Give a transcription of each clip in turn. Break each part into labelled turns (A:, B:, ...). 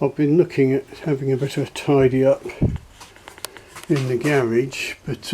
A: I've been looking at having a bit of a tidy up in the garage, but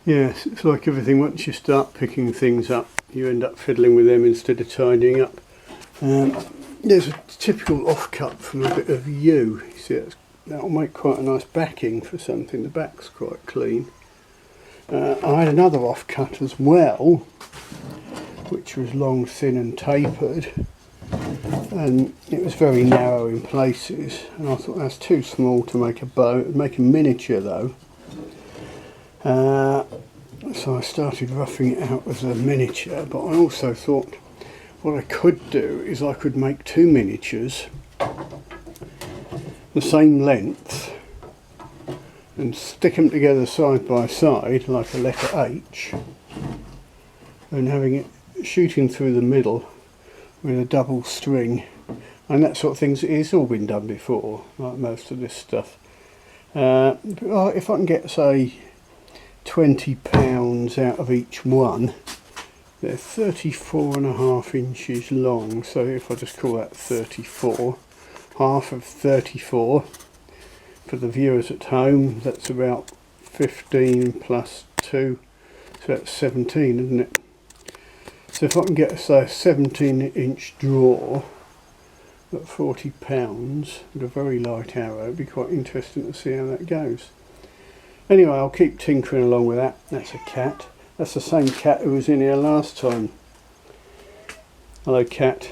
A: yes, it's like everything, once you start picking things up you end up fiddling with them instead of tidying up. There's a typical offcut from a bit of yew. You see, that'll make quite a nice backing for something. The back's quite clean. I had another offcut as well, which was long, thin and tapered, and it was very narrow in places, and I thought that's too small to make a bow. Make a miniature though, so I started roughing it out as a miniature. But I also thought what I could do is I could make two miniatures the same length and stick them together side by side like a letter H, and having it shooting through the middle with a double string and that sort of thing. It's all been done before, like most of this stuff. If I can get, say, 20 pounds out of each one, they're 34.5 inches long, so if I just call that 34, half of 34 for the viewers at home, that's about 15 plus 2, so that's 17, isn't it? So if I can get, say, a 17-inch draw at 40 pounds with a very light arrow, it'd be quite interesting to see how that goes. Anyway, I'll keep tinkering along with that. That's a cat. That's the same cat who was in here last time. Hello, cat.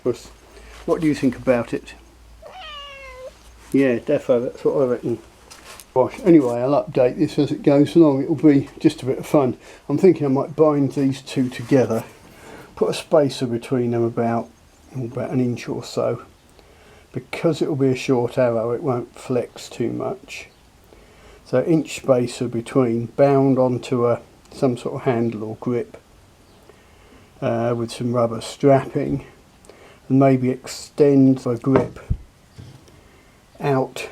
A: What do you think about it? Yeah, defo, that's what I reckon. Gosh, anyway, I'll update this as it goes along. It'll be just a bit of fun. I'm thinking I might bind these two together, put a spacer between them about an inch or so. Because it will be a short arrow, it won't flex too much. So inch spacer between, bound onto some sort of handle or grip with some rubber strapping, and maybe extend the grip out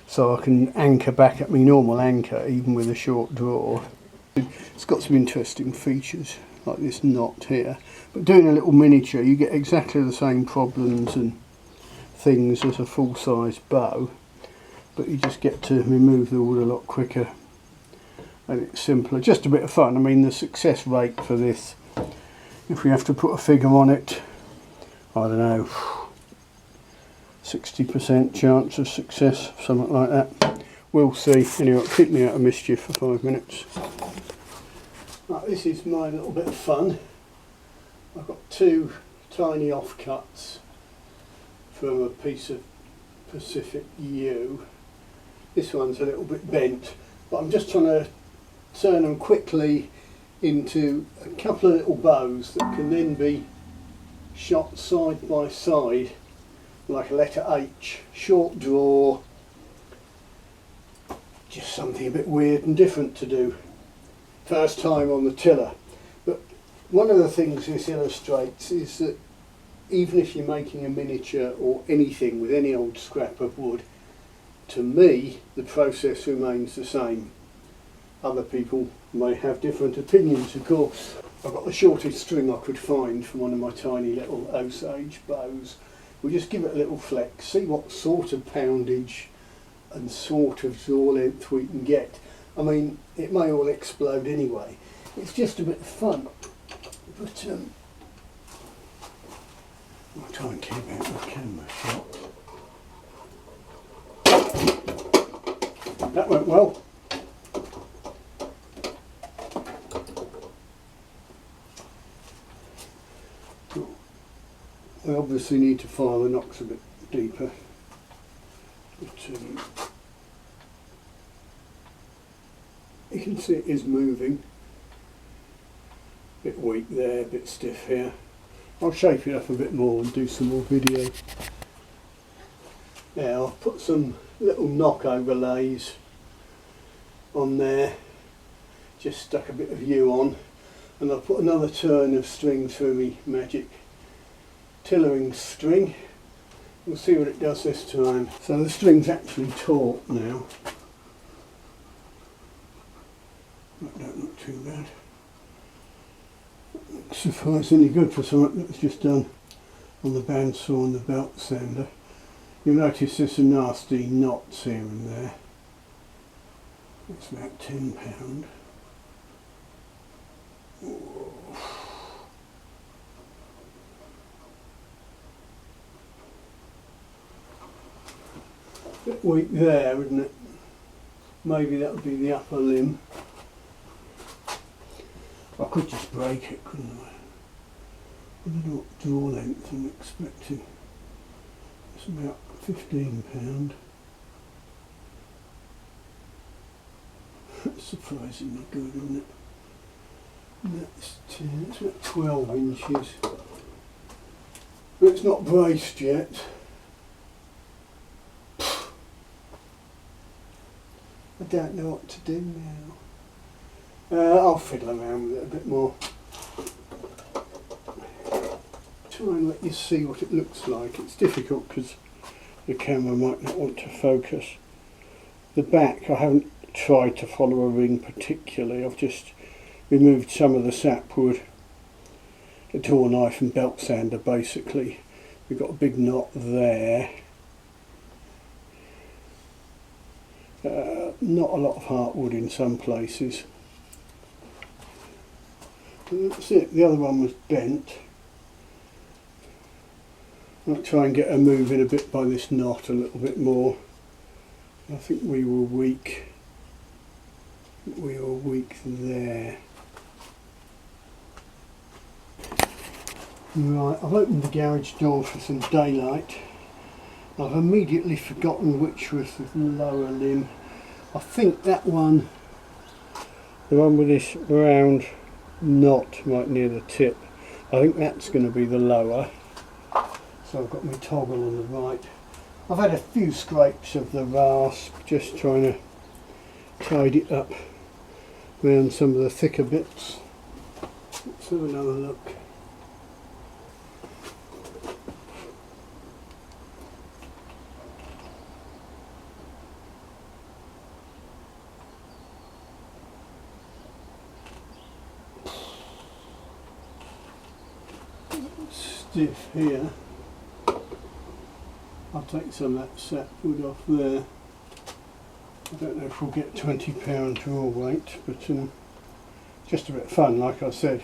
A: so I can anchor back at my normal anchor even with a short draw. It's got some interesting features like this knot here, but doing a little miniature you get exactly the same problems and things as a full-size bow, but you just get to remove the wood a lot quicker and it's simpler. Just a bit of fun. I mean, the success rate for this, if we have to put a figure on it, I don't know, 60% chance of success, something like that. We'll see. Anyway, it'll keep me out of mischief for 5 minutes. Right, this is my little bit of fun. I've got two tiny offcuts from a piece of Pacific yew. This one's a little bit bent, but I'm just trying to turn them quickly into a couple of little bows that can then be shot side by side like a letter H, short draw, just something a bit weird and different to do. First time on the tiller. But one of the things this illustrates is that even if you're making a miniature or anything with any old scrap of wood, to me the process remains the same. Other people may have different opinions, of course. I've got the shortest string I could find from one of my tiny little Osage bows. We'll just give it a little flex, see what sort of poundage and sort of draw length we can get. I mean, it may all explode anyway. It's just a bit of fun. But I'll try and keep out the camera shot. That went well. We obviously need to file the nocks a bit deeper, but you can see it is moving. A bit weak there, a bit stiff here. I'll shape it up a bit more and do some more video. Now I've put some little knock overlays on there, just stuck a bit of yew on, and I've put another turn of string through me magic tillering string. We'll see what it does this time. So the string's actually taut now. That don't look too bad. Surprisingly good for something that's just done on the bandsaw and the belt sander. You'll notice there's some nasty knots here and there. It's about £10. Bit weak there, isn't it? Maybe that would be the upper limb. I could just break it, couldn't I? I don't know what draw length I'm expecting. It's about £15. That's surprisingly good, isn't it? And that's 10, it's about 12 inches. But it's not braced yet. I don't know what to do now. I'll fiddle around with it a bit more. Try and let you see what it looks like. It's difficult because the camera might not want to focus. The back, I haven't tried to follow a ring particularly. I've just removed some of the sapwood, a tool knife and belt sander basically. We've got a big knot there. Not a lot of heartwood in some places. And that's it. The other one was bent. I'll try and get her moving a bit by this knot a little bit more. I think we were weak. We were weak there. Right, I've opened the garage door for some daylight. I've immediately forgotten which was the lower limb. I think that one, the one with this round knot right near the tip, I think that's going to be the lower. So I've got my toggle on the right. I've had a few scrapes of the rasp, just trying to tidy it up around some of the thicker bits. Let's have another look. Stiff here. I'll take some of that sapwood off there. I don't know if we'll get £20 draw weight, but just a bit of fun, like I said.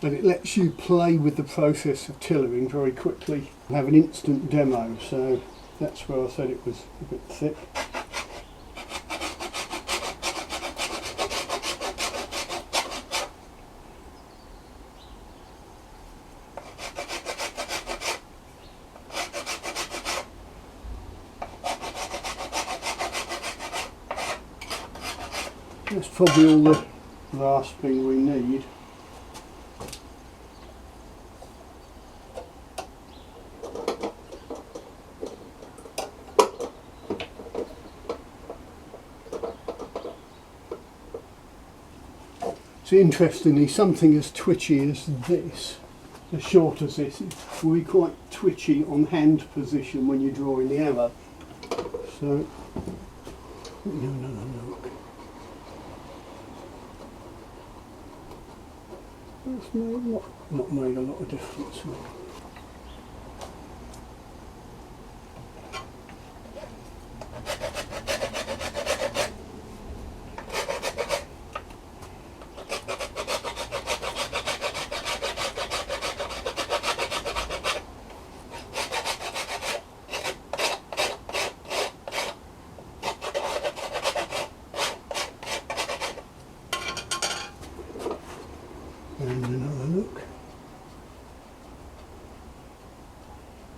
A: And it lets you play with the process of tillering very quickly. Have an instant demo, so that's where I said it was a bit thick. That's probably all the rasping we need. So interestingly, something as twitchy as this, as short as this, will be quite twitchy on hand position when you're drawing the arrow. So, another look. It's not made a lot of difference. And another look.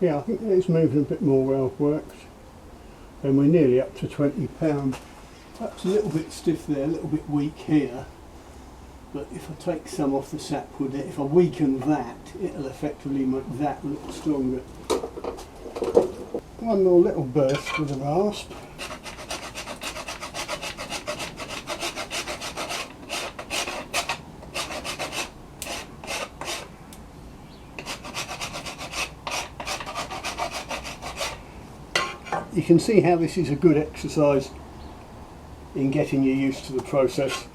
A: Yeah, I think it's moving a bit more well worked. And we're nearly up to £20. Perhaps a little bit stiff there, a little bit weak here. But if I take some off the sapwood, if I weaken that, it'll effectively make that look stronger. One more little burst with a rasp. You can see how this is a good exercise in getting you used to the process.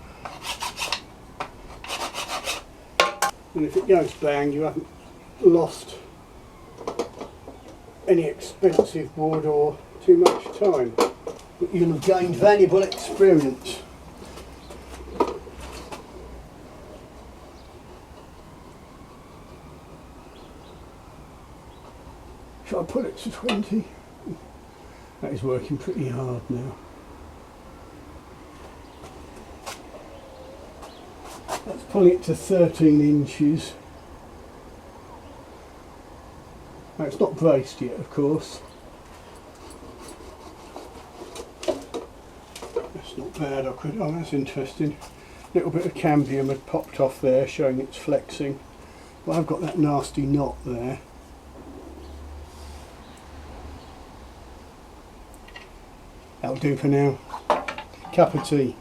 A: And if it goes bang, you haven't lost any expensive wood or too much time. But you'll have gained valuable experience. Shall I put it to 20? That is working pretty hard now. Let's pull it to 13 inches. Now it's not braced yet, of course. That's not bad. Oh, that's interesting. A little bit of cambium had popped off there, showing it's flexing. But I've got that nasty knot there. That'll do for now. Cup of tea.